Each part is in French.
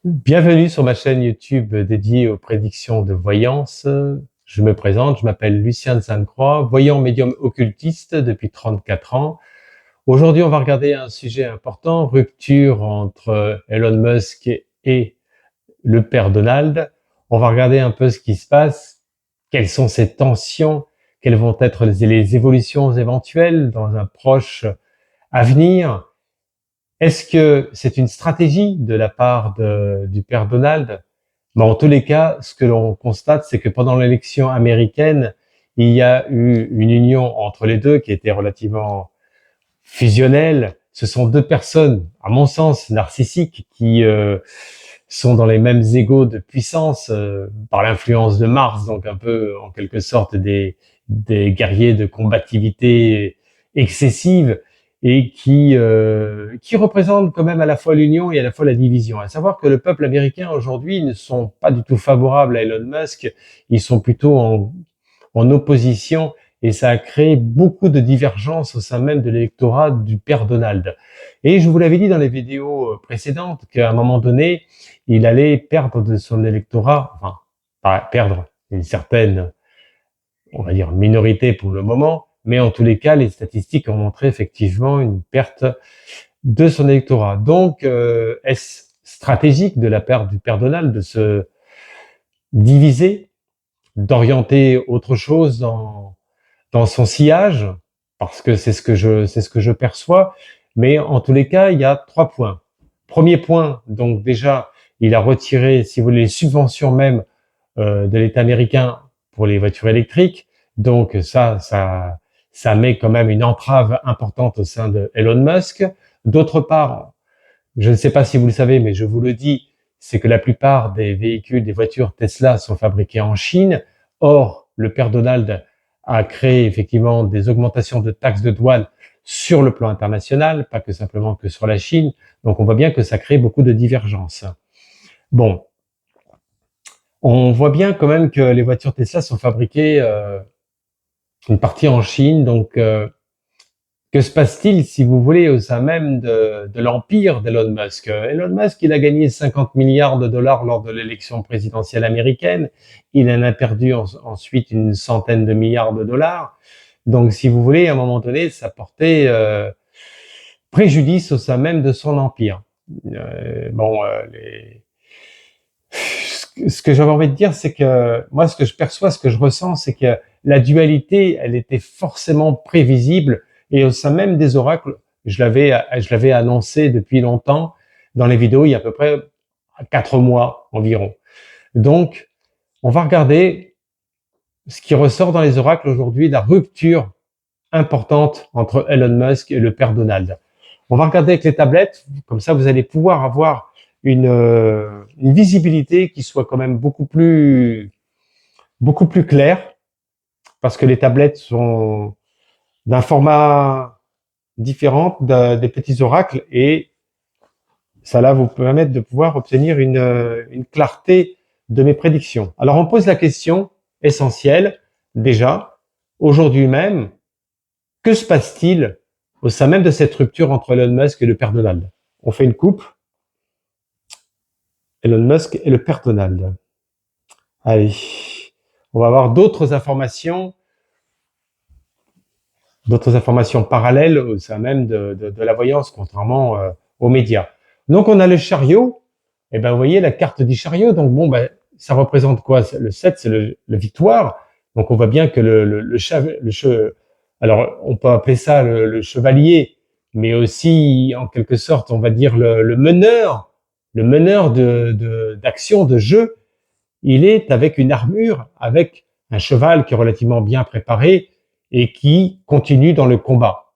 Bienvenue sur ma chaîne YouTube dédiée aux prédictions de voyance. Je me présente, je m'appelle Lucien de Sainte-Croix, voyant médium occultiste depuis 34 ans. Aujourd'hui, on va regarder un sujet important, rupture entre Elon Musk et le père Donald. On va regarder un peu ce qui se passe, quelles sont ces tensions, quelles vont être les évolutions éventuelles dans un proche avenir. Est-ce que c'est une stratégie de la part du père Donald? Mais en tous les cas, ce que l'on constate, c'est que pendant l'élection américaine, il y a eu une union entre les deux qui était relativement fusionnelle. Ce sont deux personnes, à mon sens, narcissiques qui sont dans les mêmes égaux de puissance par l'influence de Mars, donc un peu en quelque sorte des guerriers de combativité excessive et qui représentent quand même à la fois l'union et à la fois la division. À savoir que le peuple américain aujourd'hui ne sont pas du tout favorables à Elon Musk, ils sont plutôt en opposition et ça a créé beaucoup de divergences au sein même de l'électorat du père Donald. Et je vous l'avais dit dans les vidéos précédentes qu'à un moment donné, il allait perdre de son électorat, enfin, pas perdre une certaine, on va dire, minorité pour le moment, mais en tous les cas, les statistiques ont montré effectivement une perte de son électorat. Donc, est-ce stratégique de la part du père Donald de se diviser, d'orienter autre chose dans son sillage, parce que c'est ce que je perçois. Mais en tous les cas, il y a 3 points. Premier point, donc déjà, il a retiré, si vous voulez, les subventions même de l'État américain pour les voitures électriques. Donc ça met quand même une entrave importante au sein de Elon Musk. D'autre part, je ne sais pas si vous le savez, mais je vous le dis, c'est que la plupart des véhicules, des voitures Tesla sont fabriquées en Chine. Or, le père Donald a créé effectivement des augmentations de taxes de douane sur le plan international, pas que simplement que sur la Chine. Donc, on voit bien que ça crée beaucoup de divergences. Bon, on voit bien quand même que les voitures Tesla sont fabriquées une partie en Chine. Donc, que se passe-t-il, si vous voulez, au sein même de l'empire d'Elon Musk? Elon Musk, il a gagné 50 milliards de dollars lors de l'élection présidentielle américaine. Il en a perdu ensuite une centaine de milliards de dollars. Donc, si vous voulez, à un moment donné, ça portait préjudice au sein même de son empire. Ce que j'avais envie de dire, c'est que moi, ce que je perçois, ce que je ressens, c'est que la dualité, elle était forcément prévisible. Et au sein même des oracles, je l'avais annoncé depuis longtemps dans les vidéos, il y a à peu près 4 mois environ. Donc, on va regarder ce qui ressort dans les oracles aujourd'hui, la rupture importante entre Elon Musk et le père Donald. On va regarder avec les tablettes, comme ça vous allez pouvoir avoir une visibilité qui soit quand même beaucoup plus claire, parce que les tablettes sont d'un format différent des petits oracles et ça là vous permettre de pouvoir obtenir une clarté de mes prédictions. Alors on pose la question essentielle, déjà, aujourd'hui même, que se passe-t-il au sein même de cette rupture entre Elon Musk et le père Donald? On fait une coupe. Elon Musk et le père Donald. Allez, on va avoir d'autres informations parallèles au sein même de la voyance, contrairement aux médias. Donc on a le chariot, et ben vous voyez la carte du chariot, donc bon ben ça représente quoi? Le 7, c'est le victoire, donc on voit bien que alors on peut appeler ça le chevalier, mais aussi en quelque sorte on va dire le meneur d'action, de jeu, il est avec une armure, avec un cheval qui est relativement bien préparé et qui continue dans le combat.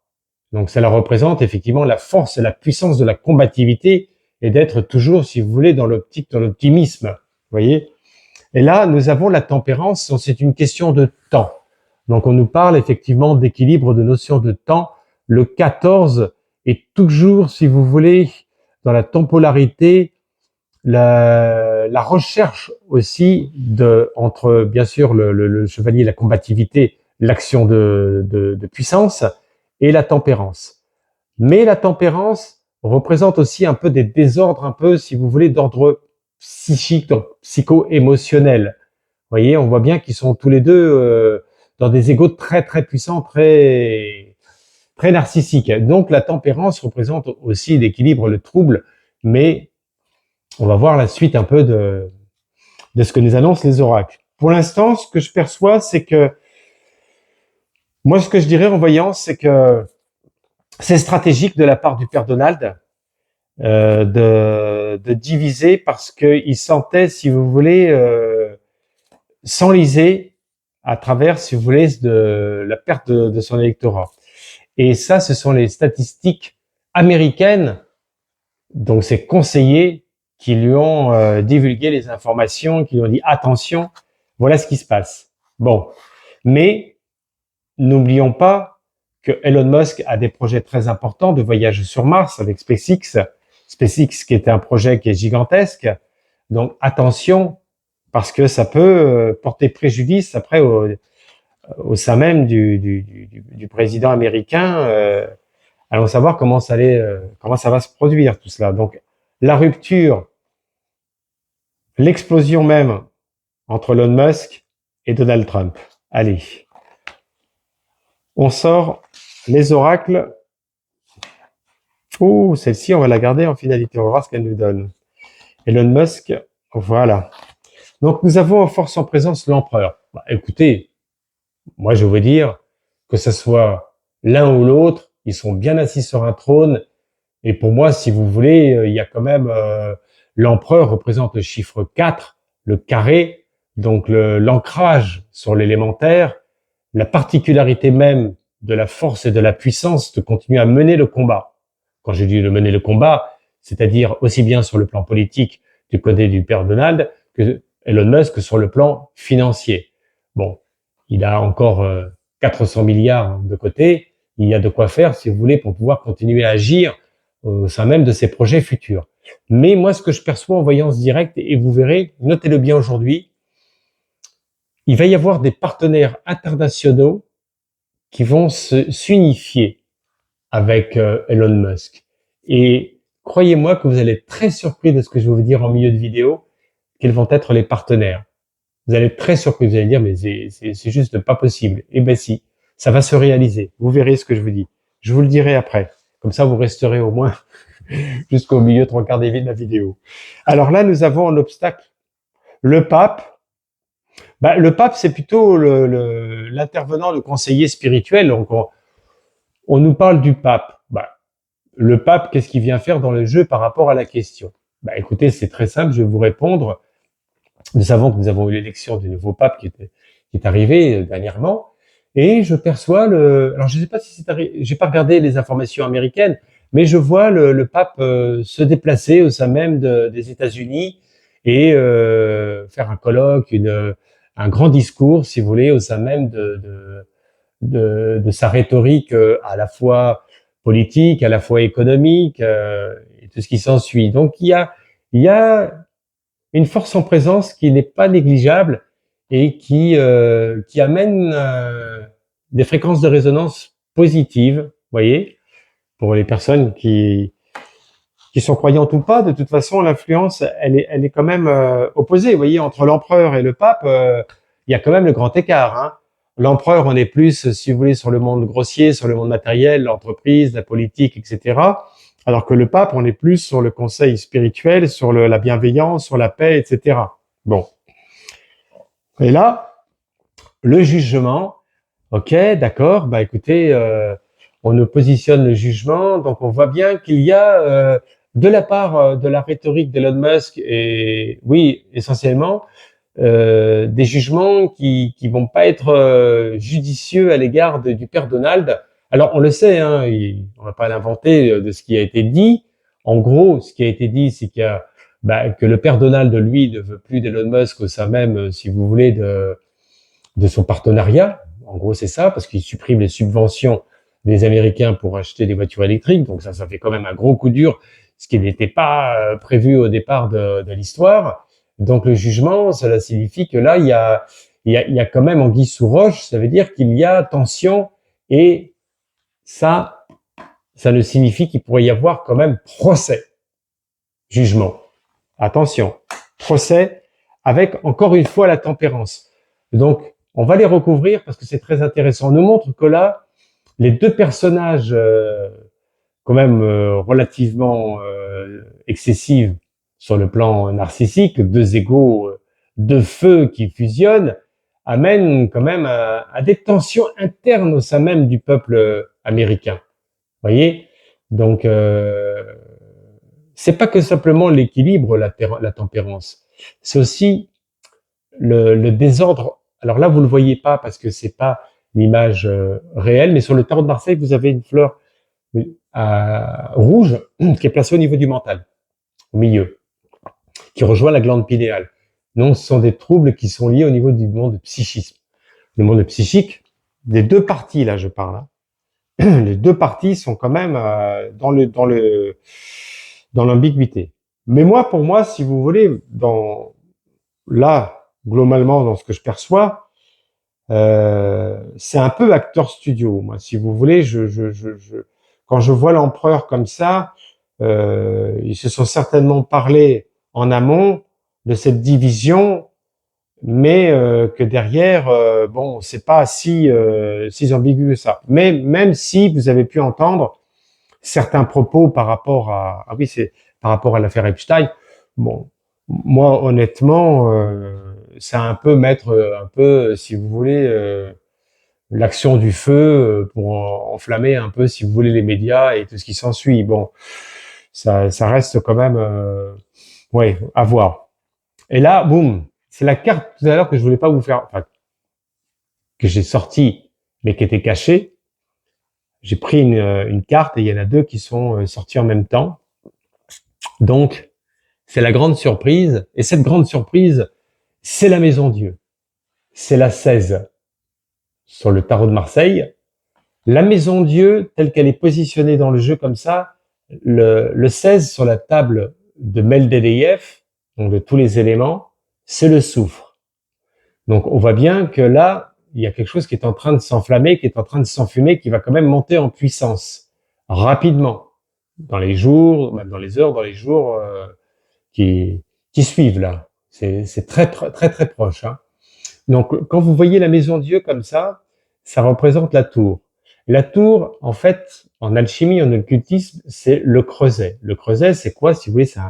Donc cela représente effectivement la force et la puissance de la combativité et d'être toujours, si vous voulez, dans l'optique, dans l'optimisme. Vous voyez? Et là, nous avons la tempérance, c'est une question de temps. Donc on nous parle effectivement d'équilibre, de notion de temps. Le 14 est toujours, si vous voulez, dans la temporalité, la recherche aussi entre bien sûr le chevalier, la combativité, l'action de puissance et la tempérance. Mais la tempérance représente aussi un peu des désordres, un peu, si vous voulez, d'ordre psychique, donc psycho-émotionnel. Vous voyez, on voit bien qu'ils sont tous les deux dans des égos très très puissants, très très narcissiques. Donc la tempérance représente aussi l'équilibre, le trouble, mais on va voir la suite un peu de ce que nous annoncent les oracles. Pour l'instant, ce que je perçois, c'est que moi, ce que je dirais en voyant, c'est que c'est stratégique de la part du père Donald de diviser parce qu'il sentait, si vous voulez, s'enliser à travers, si vous voulez, de la perte de son électorat. Et ça, ce sont les statistiques américaines, donc ces conseillers qui lui ont divulgué les informations, qui lui ont dit attention, voilà ce qui se passe. Bon, mais n'oublions pas que Elon Musk a des projets très importants de voyage sur Mars avec SpaceX. SpaceX qui était un projet qui est gigantesque. Donc attention, parce que ça peut porter préjudice après au sein même du président américain. Allons savoir comment ça va se produire tout cela. Donc la rupture, l'explosion même entre Elon Musk et Donald Trump. Allez, on sort les oracles. Oh, celle-ci, on va la garder en finalité. On va voir ce qu'elle nous donne. Elon Musk, voilà. Donc, nous avons en force en présence l'empereur. Bah, écoutez, moi, je veux dire que ce soit l'un ou l'autre, ils sont bien assis sur un trône. Et pour moi, si vous voulez, il y a quand même l'empereur représente le chiffre 4, le carré, donc l'ancrage sur l'élémentaire, la particularité même de la force et de la puissance de continuer à mener le combat. Quand je dis de mener le combat, c'est-à-dire aussi bien sur le plan politique du côté du père Donald que Elon Musk sur le plan financier. Bon, il a encore 400 milliards de côté, il y a de quoi faire, si vous voulez, pour pouvoir continuer à agir au sein même de ses projets futurs. Mais moi, ce que je perçois en voyance directe, et vous verrez, notez-le bien aujourd'hui, il va y avoir des partenaires internationaux qui vont s'unifier avec Elon Musk. Et croyez-moi que vous allez être très surpris de ce que je vais vous dire en milieu de vidéo, quels vont être les partenaires. Vous allez être très surpris, vous allez dire, mais c'est juste pas possible. Eh ben si, ça va se réaliser. Vous verrez ce que je vous dis. Je vous le dirai après. Comme ça, vous resterez au moins jusqu'au milieu, trois quarts de la vidéo. Alors là, nous avons un obstacle. Le pape. Bah, le pape, c'est plutôt l'intervenant, le conseiller spirituel. Donc, on nous parle du pape. Bah, le pape, qu'est-ce qu'il vient faire dans le jeu par rapport à la question? Bah, écoutez, c'est très simple, je vais vous répondre. Nous savons que nous avons eu l'élection du nouveau pape qui est arrivé dernièrement. Et je perçois alors je ne sais pas si c'est arrivé, j'ai pas regardé les informations américaines, mais je vois le pape se déplacer au sein même des États-Unis et faire un colloque, un grand discours, si vous voulez, au sein même de sa rhétorique à la fois politique, à la fois économique et tout ce qui s'ensuit. Donc il y a une force en présence qui n'est pas négligeable et qui amène des fréquences de résonance positives, voyez, pour les personnes qui sont croyantes ou pas. De toute façon, l'influence, elle est quand même opposée. Vous voyez, entre l'empereur et le pape, il y a quand même le grand écart. Hein. L'empereur, on est plus, si vous voulez, sur le monde grossier, sur le monde matériel, l'entreprise, la politique, etc. Alors que le pape, on est plus sur le conseil spirituel, sur la bienveillance, sur la paix, etc. Bon. Et là, le jugement, ok, d'accord, bah écoutez, on nous positionne le jugement, donc on voit bien qu'il y a de la part de la rhétorique d'Elon Musk et oui, essentiellement, des jugements qui vont pas être judicieux à l'égard du père Donald. Alors on le sait, hein, on va pas l'inventer de ce qui a été dit. En gros, ce qui a été dit, c'est qu'il y a que le père Donald, lui, ne veut plus d'Elon Musk au sein même, si vous voulez, de son partenariat. En gros, c'est ça, parce qu'il supprime les subventions des Américains pour acheter des voitures électriques. Donc ça fait quand même un gros coup dur, ce qui n'était pas prévu au départ de l'histoire. Donc le jugement, cela signifie que là, il y a quand même anguille sous roche. Ça veut dire qu'il y a tension et ça ne signifie qu'il pourrait y avoir quand même procès, jugement. Attention. procès avec, encore une fois, la tempérance. Donc, on va les recouvrir parce que c'est très intéressant. On nous montre que là, les deux personnages, quand même relativement excessifs sur le plan narcissique, deux égos de feu qui fusionnent, amènent quand même à des tensions internes au sein même du peuple américain. Voyez, donc c'est pas que simplement l'équilibre, la tempérance, c'est aussi le désordre. Alors là, vous le voyez pas parce que c'est pas l'image réelle, mais sur le tarot de Marseille, vous avez une fleur rouge qui est placée au niveau du mental, au milieu, qui rejoint la glande pinéale. Donc, ce sont des troubles qui sont liés au niveau du monde psychisme. Le monde psychique, des deux parties, là, je parle. Hein. Les deux parties sont quand même dans l'ambiguïté. Mais moi, pour moi, si vous voulez, globalement, dans ce que je perçois, c'est un peu acteur studio. Moi, si vous voulez, quand je vois l'empereur comme ça, ils se sont certainement parlé en amont de cette division, mais que derrière, bon, c'est pas si ambigu que ça. Mais même si vous avez pu entendre certains propos par rapport à c'est par rapport à l'affaire Epstein, bon, moi honnêtement, c'est un peu si vous voulez, l'action du feu pour enflammer un peu, si vous voulez, les médias et tout ce qui s'ensuit. Bon, ça reste quand même, ouais, à voir. Et là, boum, c'est la carte tout à l'heure que je voulais pas vous faire, enfin, que j'ai sortie, mais qui était cachée. J'ai pris une carte et il y en a deux qui sont sorties en même temps. Donc, c'est la grande surprise. Et cette grande surprise, c'est la Maison Dieu. C'est la 16 sur le tarot de Marseille. La Maison Dieu, telle qu'elle est positionnée dans le jeu comme ça, le 16 sur la table de Mendeleïev, donc de tous les éléments, c'est le soufre. Donc, on voit bien que là, il y a quelque chose qui est en train de s'enflammer, qui est en train de s'enfumer, qui va quand même monter en puissance rapidement dans les jours, même dans les heures, dans les jours qui suivent là. C'est très très proche. Hein. Donc, quand vous voyez la Maison Dieu comme ça représente la tour. Et la tour, en fait, en alchimie, en occultisme, c'est le creuset. Le creuset, c'est quoi? Si vous voulez, c'est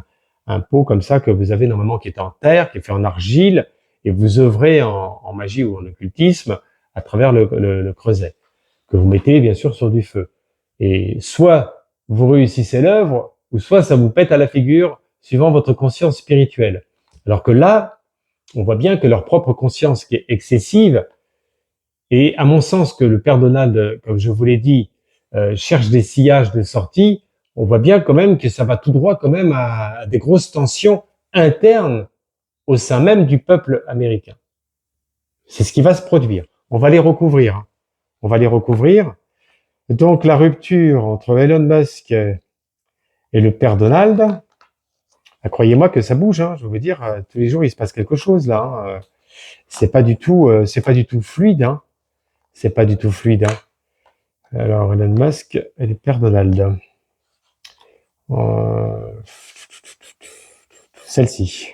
un pot comme ça que vous avez normalement qui est en terre, qui est fait en argile, et vous œuvrez en magie ou en occultisme à travers le creuset, que vous mettez bien sûr sur du feu. Et soit vous réussissez l'œuvre, ou soit ça vous pète à la figure, suivant votre conscience spirituelle. Alors que là, on voit bien que leur propre conscience qui est excessive, et à mon sens que le père Donald, comme je vous l'ai dit, cherche des sillages de sortie, on voit bien quand même que ça va tout droit quand même à des grosses tensions internes au sein même du peuple américain. C'est ce qui va se produire. On va les recouvrir. Hein. On va les recouvrir. Donc la rupture entre Elon Musk et le père Donald, croyez-moi que ça bouge. Hein, je veux vous dire, tous les jours il se passe quelque chose là. Hein. C'est pas du tout fluide. Hein. C'est pas du tout fluide. Hein. Alors Elon Musk et le père Donald. Celle-ci.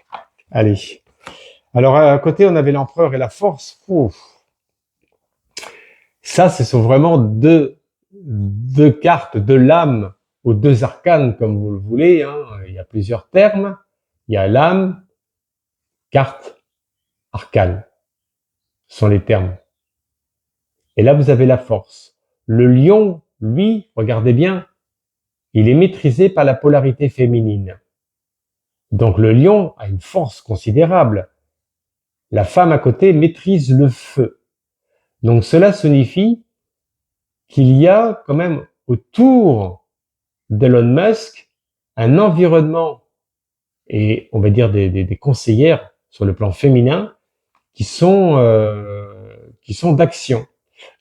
Allez. Alors à côté on avait l'empereur et la force. Ouf. Ça, ce sont vraiment deux cartes, deux lames aux deux arcanes, comme vous le voulez. Hein. Il y a plusieurs termes. Il y a lame, carte, arcane. Ce sont les termes. Et là, vous avez la force. Le lion, lui, regardez bien, il est maîtrisé par la polarité féminine. Donc le lion a une force considérable. La femme à côté maîtrise le feu. Donc cela signifie qu'il y a quand même autour d'Elon Musk un environnement et on va dire des conseillères sur le plan féminin qui sont d'action.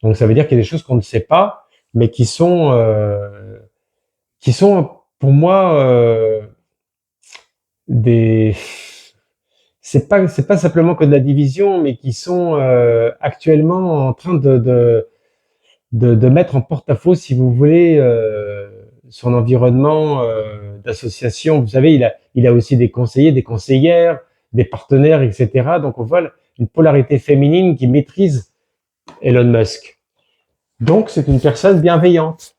Donc ça veut dire qu'il y a des choses qu'on ne sait pas, mais qui sont pour moi des c'est pas simplement que de la division, mais qui sont actuellement en train de mettre en porte-à-faux, si vous voulez, son environnement d'association. Vous savez, il a aussi des conseillers, des conseillères, des partenaires, etc. Donc, on voit une polarité féminine qui maîtrise Elon Musk. Donc, c'est une personne bienveillante.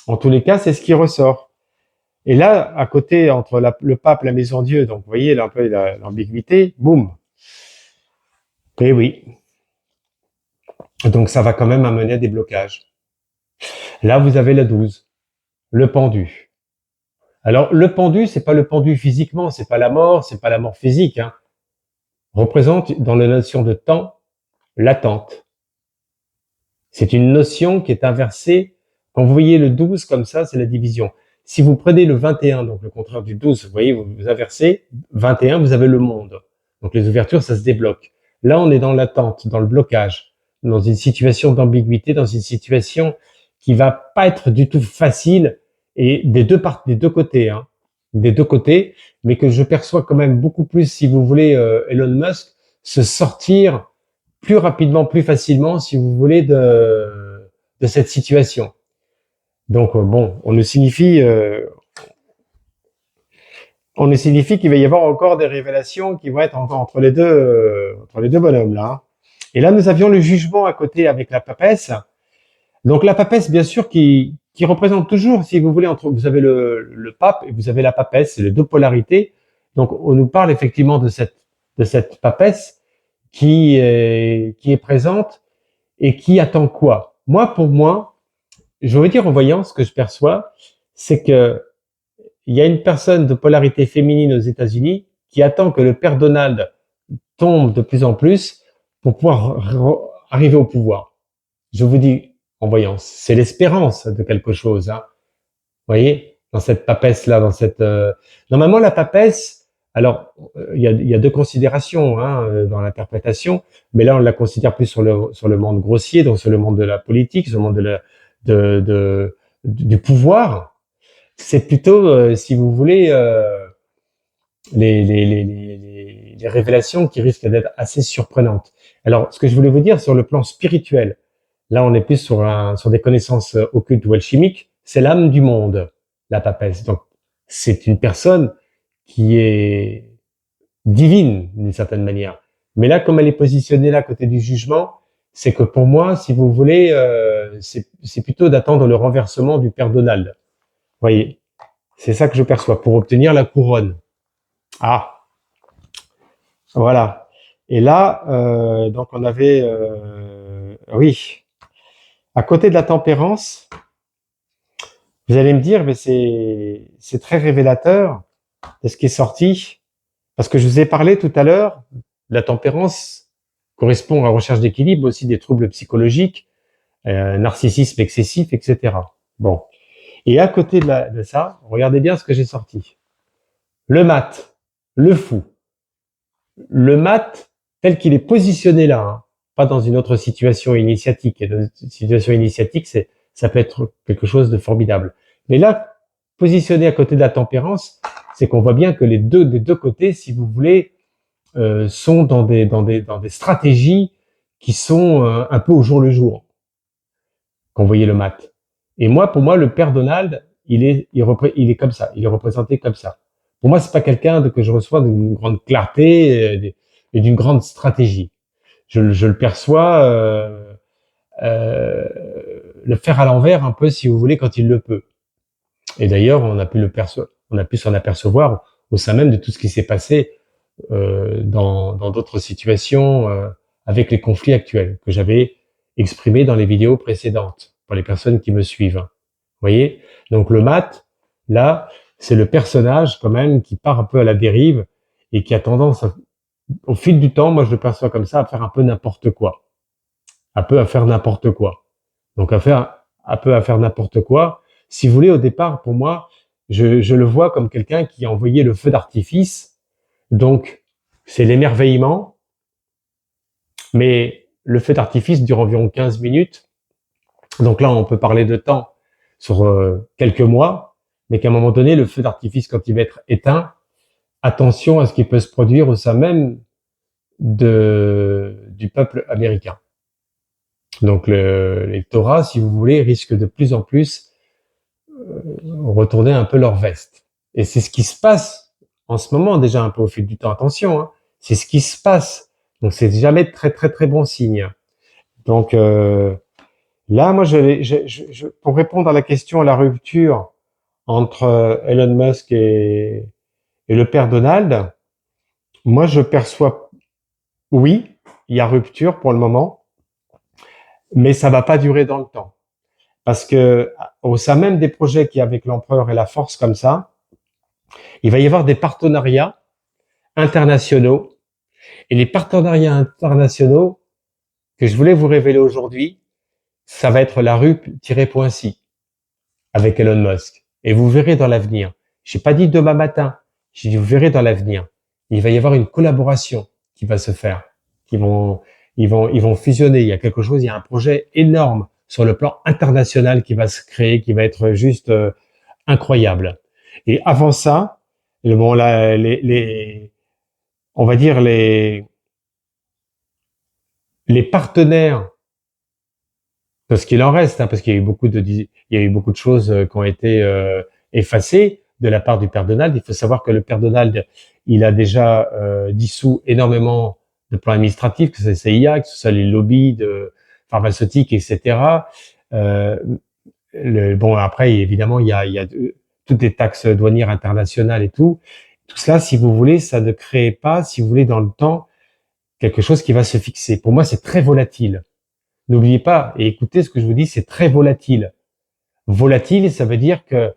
En tous les cas, c'est ce qui ressort. Et là, à côté, entre le pape, la maison Dieu, donc vous voyez là, un peu l'ambiguïté, boum. Et oui. Donc, ça va quand même amener à des blocages. Là, vous avez la 12, le pendu. Alors, le pendu, c'est pas le pendu physiquement, c'est pas la mort, c'est pas la mort physique, hein. Représente, dans la notion de temps, l'attente. C'est une notion qui est inversée. Quand vous voyez le 12 comme ça, c'est la division. Si vous prenez le 21, donc le contraire du 12, vous voyez, vous inversez, 21, vous avez le monde. Donc les ouvertures, ça se débloque. Là, on est dans l'attente, dans le blocage, dans une situation d'ambiguïté, dans une situation qui va pas être du tout facile, et des deux côtés, hein, des deux côtés, mais que je perçois quand même beaucoup plus, si vous voulez, Elon Musk, se sortir plus rapidement, plus facilement, si vous voulez, de cette situation. Donc bon, on nous signifie qu'il va y avoir encore des révélations qui vont être encore entre les deux bonhommes là, hein. Et là, nous avions le jugement à côté avec la papesse. Donc la papesse, bien sûr, qui représente toujours, si vous voulez, vous avez le pape et vous avez la papesse, c'est les deux polarités. Donc on nous parle effectivement de cette papesse qui est présente et qui attend quoi? Moi, pour moi, je veux dire en voyant ce que je perçois, c'est que il y a une personne de polarité féminine aux États-Unis qui attend que le père Donald tombe de plus en plus pour pouvoir arriver au pouvoir. Je vous dis en voyance, c'est l'espérance de quelque chose, hein. Vous voyez, dans cette papesse-là, normalement la papesse, alors il y a deux considérations, hein, dans l'interprétation, mais là on la considère plus sur le monde grossier, donc sur le monde de la politique, sur le monde du pouvoir. C'est plutôt, si vous voulez, les révélations qui risquent d'être assez surprenantes. Alors, ce que je voulais vous dire sur le plan spirituel, là, on est plus sur des connaissances occultes ou alchimiques, c'est l'âme du monde, la papesse. Donc, c'est une personne qui est divine, d'une certaine manière. Mais là, comme elle est positionnée là, à côté du jugement, c'est que pour moi, si vous voulez, c'est plutôt d'attendre le renversement du père Donald. Voyez, c'est ça que je perçois, pour obtenir la couronne. Ah, voilà. Et là, donc on avait, oui, à côté de la tempérance, vous allez me dire, mais c'est très révélateur de ce qui est sorti, parce que je vous ai parlé tout à l'heure, la tempérance correspond à la recherche d'équilibre, aussi des troubles psychologiques, narcissisme excessif, etc. Bon. Et à côté de ça, regardez bien ce que j'ai sorti. Le mat, le fou. Le mat, tel qu'il est positionné là, hein, pas dans une autre situation initiatique. Et dans une situation initiatique, ça peut être quelque chose de formidable. Mais là, positionné à côté de la tempérance, c'est qu'on voit bien que des deux côtés, si vous voulez, sont dans des stratégies qui sont un peu au jour le jour. Quand vous voyez le mat. Et moi, pour moi, le père Donald, il est comme ça. Il est représenté comme ça. Pour moi, c'est pas quelqu'un que je reçois d'une grande clarté et d'une grande stratégie. Je le perçois le faire à l'envers un peu, si vous voulez, quand il le peut. Et d'ailleurs, on a pu s'en apercevoir au sein même de tout ce qui s'est passé dans d'autres situations avec les conflits actuels que j'avais exprimés dans les vidéos précédentes pour les personnes qui me suivent. Vous voyez? Donc le mat, là, c'est le personnage quand même qui part un peu à la dérive et qui a tendance, au fil du temps, moi je le perçois comme ça, à faire un peu n'importe quoi. Un peu à faire n'importe quoi. Donc un peu à faire n'importe quoi. Si vous voulez, au départ, pour moi, je le vois comme quelqu'un qui a envoyé le feu d'artifice. Donc, c'est l'émerveillement. Mais le feu d'artifice dure environ 15 minutes. Donc là, on peut parler de temps sur quelques mois, mais qu'à un moment donné, le feu d'artifice, quand il va être éteint, attention à ce qui peut se produire au sein même du peuple américain. Donc l'électorat, si vous voulez, risque de plus en plus retourner un peu leur veste. Et c'est ce qui se passe en ce moment, déjà un peu au fil du temps. Attention, hein. c'est ce qui se passe. Donc c'est jamais très très très bon signe. Donc là, moi, pour répondre à la question, à la rupture entre Elon Musk et le père Donald, moi, je perçois, oui, il y a rupture pour le moment, mais ça va pas durer dans le temps. Parce que au sein même des projets qui avec l'empereur et la force comme ça, il va y avoir des partenariats internationaux. Et les partenariats internationaux que je voulais vous révéler aujourd'hui, ça va être la rue-Poincy avec Elon Musk. Et vous verrez dans l'avenir. J'ai pas dit demain matin. J'ai dit vous verrez dans l'avenir. Il va y avoir une collaboration qui va se faire. Qui vont, ils vont fusionner. Il y a quelque chose, il y a un projet énorme sur le plan international qui va se créer, qui va être juste incroyable. Et avant ça, bon, là, on va dire les partenaires, parce qu'il en reste, hein, parce qu'il y a eu il y a eu beaucoup de choses qui ont été effacées de la part du père Donald. Il faut savoir que le père Donald, il a déjà dissous énormément de plans administratifs, que ce soit CIA, que ce soit les lobbies de pharmaceutiques, etc. Euh, bon, après, évidemment, il y a toutes les taxes douanières internationales et tout. Tout cela, si vous voulez, ça ne crée pas, si vous voulez, dans le temps, quelque chose qui va se fixer. Pour moi, c'est très volatile. N'oubliez pas, et écoutez ce que je vous dis, c'est très volatile. Volatile, ça veut dire que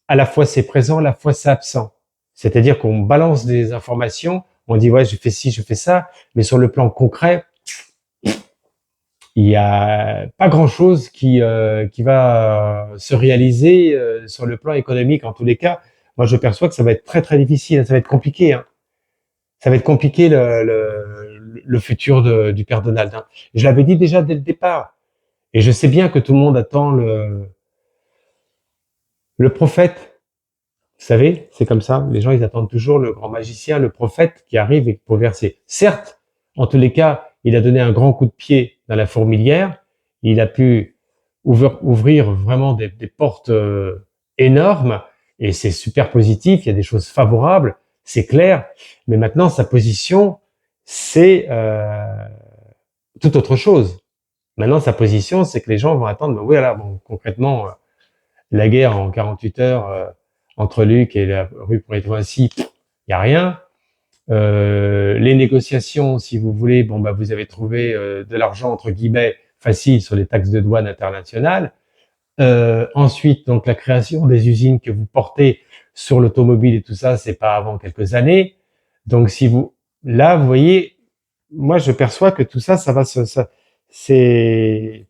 à la fois c'est présent, à la fois c'est absent. C'est-à-dire qu'on balance des informations, on dit ouais, je fais ci, je fais ça, mais sur le plan concret, il y a pas grand-chose qui va se réaliser sur le plan économique. En tous les cas, moi je perçois que ça va être très très difficile, ça va être compliqué. Hein. Ça va être compliqué le futur du père Donald. Hein. Je l'avais dit déjà dès le départ. Et je sais bien que tout le monde attend le prophète. Vous savez, c'est comme ça. Les gens, ils attendent toujours le grand magicien, le prophète qui arrive et pour verser. Certes, en tous les cas, il a donné un grand coup de pied dans la fourmilière. Il a pu ouvrir vraiment des portes énormes et c'est super positif. Il y a des choses favorables, c'est clair. Mais maintenant, sa position, c'est tout autre chose. Maintenant, sa position, c'est que les gens vont attendre. Oui, voilà, bon, concrètement, la guerre en 48 heures entre Luc et la rue Poincy, il y a rien. Les négociations, si vous voulez, bon bah vous avez trouvé de l'argent entre guillemets facile sur les taxes de douane internationales. Ensuite, donc la création des usines que vous portez sur l'automobile et tout ça, c'est pas avant quelques années. Donc si vous là, vous voyez, moi je perçois que tout ça, ça va c'est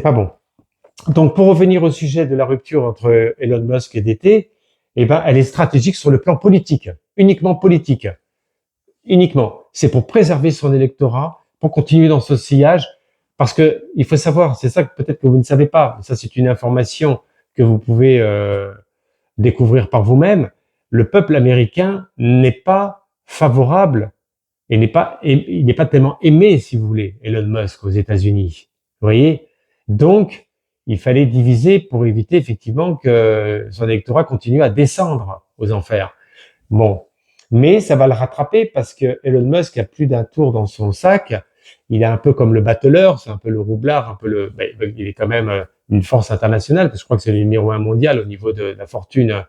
pas bon. Donc, pour revenir au sujet de la rupture entre Elon Musk et DT, eh ben, elle est stratégique sur le plan politique, uniquement politique, uniquement. C'est pour préserver son électorat, pour continuer dans ce sillage, parce que il faut savoir, c'est ça que peut-être que vous ne savez pas, ça c'est une information que vous pouvez découvrir par vous-même. Le peuple américain n'est pas favorable et il n'est pas tellement aimé, si vous voulez, Elon Musk aux États-Unis. Vous voyez? Donc, il fallait diviser pour éviter effectivement que son électorat continue à descendre aux enfers. Bon. Mais ça va le rattraper parce que Elon Musk a plus d'un tour dans son sac. Il est un peu comme le battleur, c'est un peu le roublard, un peu il est quand même une force internationale, parce que je crois que c'est le numéro 1 mondial au niveau de la fortune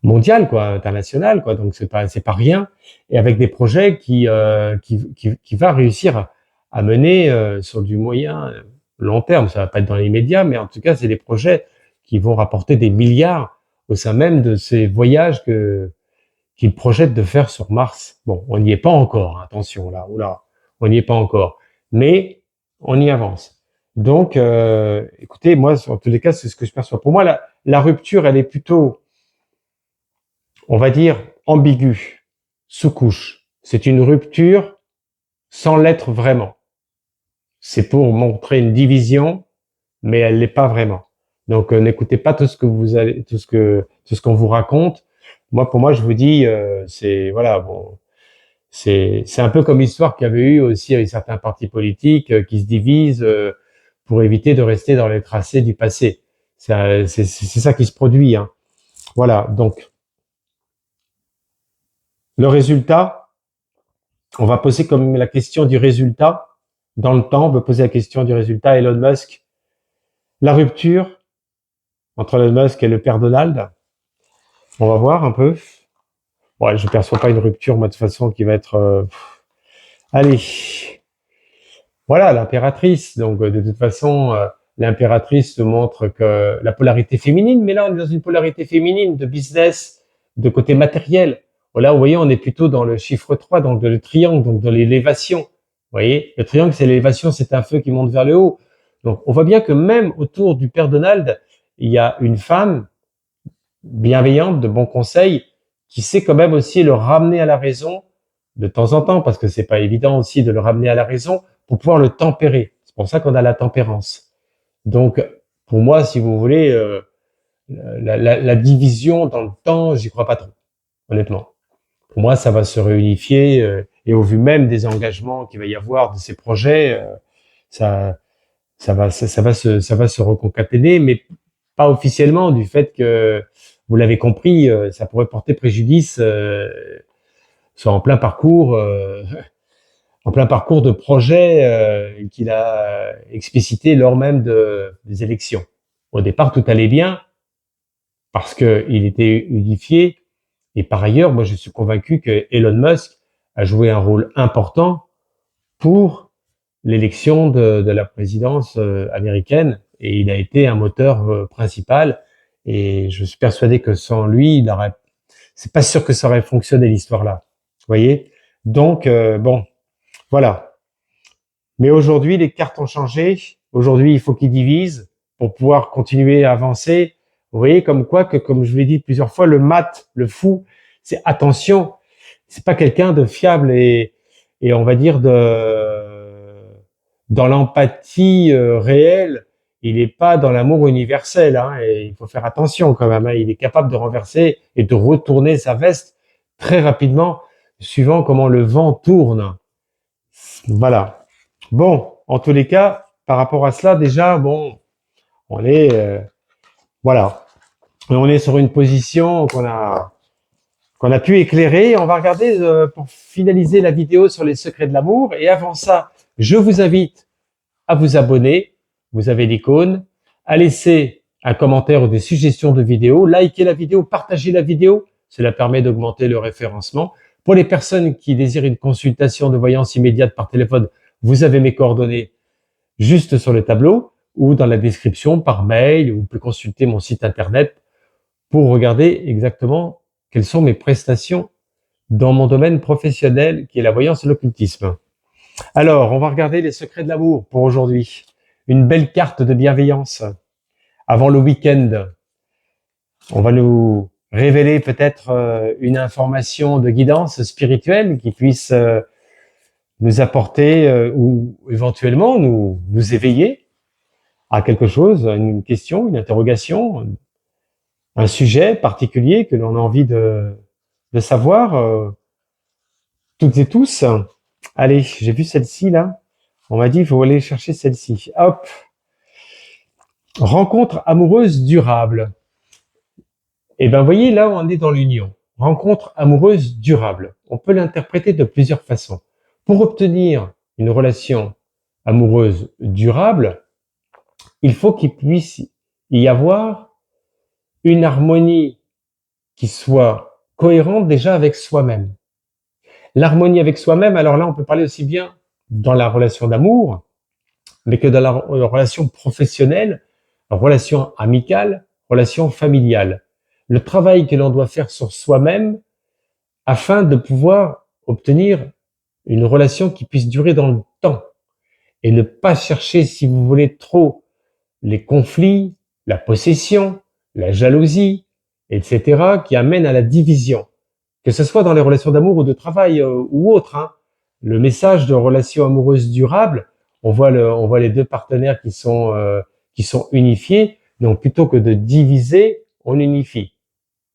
mondiale, quoi, internationale, quoi. Donc c'est pas rien. Et avec des projets qui va réussir à mener sur du moyen long terme. Ça va pas être dans les médias, mais en tout cas, c'est des projets qui vont rapporter des milliards au sein même de ces voyages qu'il projette de faire sur Mars. Bon, on n'y est pas encore, hein, attention là, oula, on n'y est pas encore, mais on y avance. Donc, écoutez, moi, en tous les cas, c'est ce que je perçois. Pour moi, la rupture, elle est plutôt, on va dire, ambiguë, sous-couche. C'est une rupture sans l'être vraiment. C'est pour montrer une division, mais elle l'est pas vraiment. Donc, n'écoutez pas tout ce que tout ce qu'on vous raconte. Moi, pour moi, je vous dis, c'est voilà, bon, c'est un peu comme l'histoire qu'il y avait eu aussi avec certains partis politiques qui se divisent pour éviter de rester dans les tracés du passé. C'est ça qui se produit. Hein. Voilà. Donc Le résultat, on va poser comme la question du résultat. Dans le temps, on peut poser la question du résultat. Elon Musk, la rupture entre Elon Musk et le père Donald. On va voir un peu. Ouais, je perçois pas une rupture, moi, de toute façon, qui va être... Allez, voilà, l'impératrice. Donc, de toute façon, l'impératrice montre que la polarité féminine, mais là, on est dans une polarité féminine de business, de côté matériel. Là, vous voyez, on est plutôt dans le chiffre 3, donc le triangle, donc de l'élévation. Vous voyez, le triangle, c'est l'élévation, c'est un feu qui monte vers le haut. Donc, on voit bien que même autour du père Donald, il y a une femme bienveillante, de bons conseils, qui sait quand même aussi le ramener à la raison de temps en temps, parce que c'est pas évident aussi de le ramener à la raison pour pouvoir le tempérer. C'est pour ça qu'on a la tempérance. Donc, pour moi, si vous voulez, la division dans le temps, j'y crois pas trop, honnêtement. Pour moi, ça va se réunifier et au vu même des engagements qu'il va y avoir de ces projets, ça, ça va se reconcaténer, mais pas officiellement du fait que, vous l'avez compris, ça pourrait porter préjudice soit en plein parcours de projet qu'il a explicité lors même des élections. Au départ, tout allait bien parce qu'il était unifié. Et par ailleurs, moi, je suis convaincu que Elon Musk a joué un rôle important pour l'élection de la présidence américaine et il a été un moteur principal. Et je suis persuadé que sans lui, c'est pas sûr que ça aurait fonctionné l'histoire là. Vous voyez? Donc bon, voilà. Mais aujourd'hui, les cartes ont changé. Aujourd'hui, il faut qu'ils divisent pour pouvoir continuer à avancer. Vous voyez, comme quoi que, comme je vous l'ai dit plusieurs fois, le mat, le fou, c'est attention. C'est pas quelqu'un de fiable et on va dire dans l'empathie réelle. Il n'est pas dans l'amour universel, hein, et il faut faire attention quand même. Hein. Il est capable de renverser et de retourner sa veste très rapidement, suivant comment le vent tourne. Voilà. Bon, en tous les cas, par rapport à cela, déjà, bon, on est, voilà, on est sur une position qu'on a pu éclairer. On va regarder pour finaliser la vidéo sur les secrets de l'amour. Et avant ça, je vous invite à vous abonner. Vous avez l'icône, à laisser un commentaire ou des suggestions de vidéos, liker la vidéo, partager la vidéo. Cela permet d'augmenter le référencement. Pour les personnes qui désirent une consultation de voyance immédiate par téléphone, vous avez mes coordonnées juste sur le tableau ou dans la description par mail, ou vous pouvez consulter mon site internet pour regarder exactement quelles sont mes prestations dans mon domaine professionnel qui est la voyance et l'occultisme. Alors, on va regarder les secrets de l'amour pour aujourd'hui. Une belle carte de bienveillance avant le week-end. On va nous révéler peut-être une information de guidance spirituelle qui puisse nous apporter ou éventuellement nous éveiller à quelque chose, à une question, une interrogation, un sujet particulier que l'on a envie de savoir toutes et tous. Allez, j'ai vu celle-ci là. On m'a dit il faut aller chercher celle-ci. Hop. Rencontre amoureuse durable. Et ben, voyez, là, on est dans l'union. Rencontre amoureuse durable. On peut l'interpréter de plusieurs façons. Pour obtenir une relation amoureuse durable, il faut qu'il puisse y avoir une harmonie qui soit cohérente déjà avec soi-même. L'harmonie avec soi-même, alors là, on peut parler aussi bien dans la relation d'amour, mais que dans la relation professionnelle, relation amicale, relation familiale. Le travail que l'on doit faire sur soi-même afin de pouvoir obtenir une relation qui puisse durer dans le temps et ne pas chercher, si vous voulez, trop les conflits, la possession, la jalousie, etc., qui amènent à la division. Que ce soit dans les relations d'amour ou de travail ou autres, hein. Le message de relation amoureuse durable, on voit les deux partenaires qui sont unifiés, donc plutôt que de diviser, on unifie.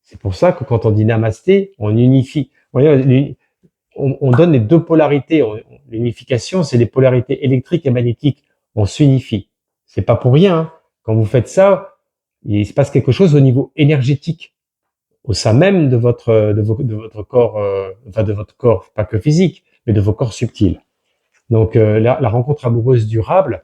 C'est pour ça que quand on dit namasté, on unifie. On donne les deux polarités. L'unification, c'est les polarités électriques et magnétiques. On s'unifie. C'est pas pour rien. Hein. Quand vous faites ça, il se passe quelque chose au niveau énergétique. au sein même de votre corps, enfin de votre corps, pas que physique, mais de vos corps subtils. Donc la rencontre amoureuse durable,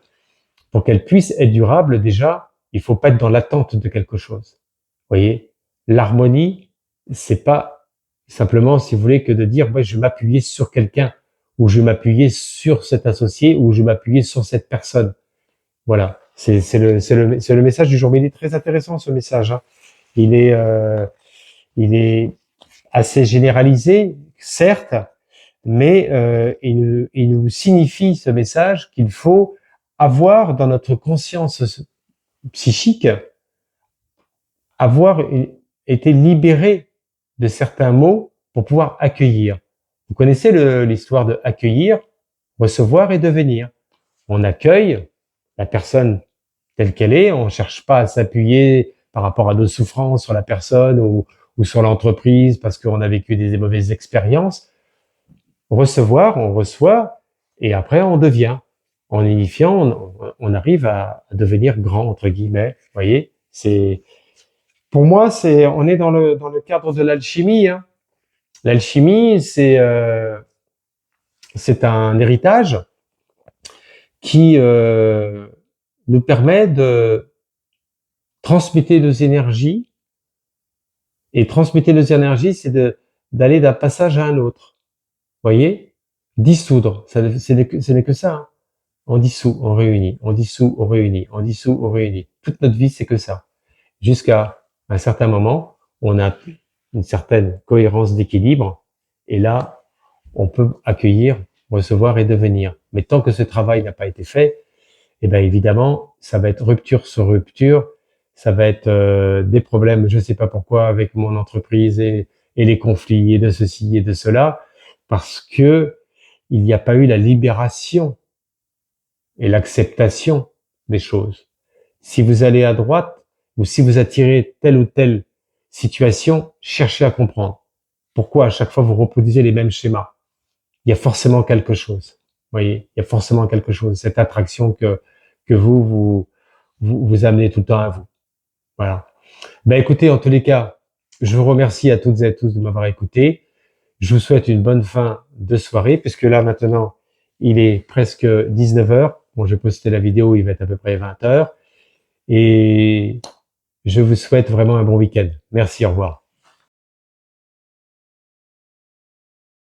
pour qu'elle puisse être durable, déjà, il faut pas être dans l'attente de quelque chose. Vous voyez, l'harmonie, c'est pas simplement, si vous voulez, que de dire, ouais, je vais m'appuyer sur quelqu'un, ou je vais m'appuyer sur cet associé, ou je vais m'appuyer sur cette personne. Voilà, c'est le message du jour. Mais il est très intéressant ce message, hein. Il est, euh, il est assez généralisé, certes, mais il nous signifie ce message qu'il faut avoir dans notre conscience psychique, avoir été libéré de certains mots pour pouvoir accueillir. Vous connaissez l'histoire de accueillir, recevoir et devenir. On accueille la personne telle qu'elle est, on ne cherche pas à s'appuyer par rapport à nos souffrances sur la personne ou sur l'entreprise parce qu'on a vécu des mauvaises expériences. Recevoir, on reçoit et après on devient. En unifiant, on arrive à devenir grand entre guillemets. Vous voyez, c'est pour moi, on est dans le cadre de l'alchimie, hein. L'alchimie, c'est un héritage qui nous permet de transmuter nos énergies. Et transmuter nos énergies, c'est d'aller d'un passage à un autre. Vous voyez, dissoudre, ce n'est que ça, hein. On dissout, on réunit, on dissout, on réunit, on dissout, on réunit. Toute notre vie, c'est que ça. Jusqu'à un certain moment, on a une certaine cohérence d'équilibre, et là, on peut accueillir, recevoir et devenir. Mais tant que ce travail n'a pas été fait, eh bien évidemment, ça va être rupture sur rupture, ça va être des problèmes, je ne sais pas pourquoi, avec mon entreprise et les conflits et de ceci et de cela, parce que il n'y a pas eu la libération et l'acceptation des choses. Si vous allez à droite ou si vous attirez telle ou telle situation, cherchez à comprendre. Pourquoi à chaque fois vous reproduisez les mêmes schémas? Il y a forcément quelque chose. Vous voyez, il y a forcément quelque chose. Cette attraction que vous amenez tout le temps à vous. Voilà. Ben écoutez, en tous les cas, je vous remercie à toutes et à tous de m'avoir écouté. Je vous souhaite une bonne fin de soirée, puisque là maintenant, il est presque 19 heures. Bon, je vais poster la vidéo, il va être à peu près 20 heures. Et je vous souhaite vraiment un bon week-end. Merci, au revoir.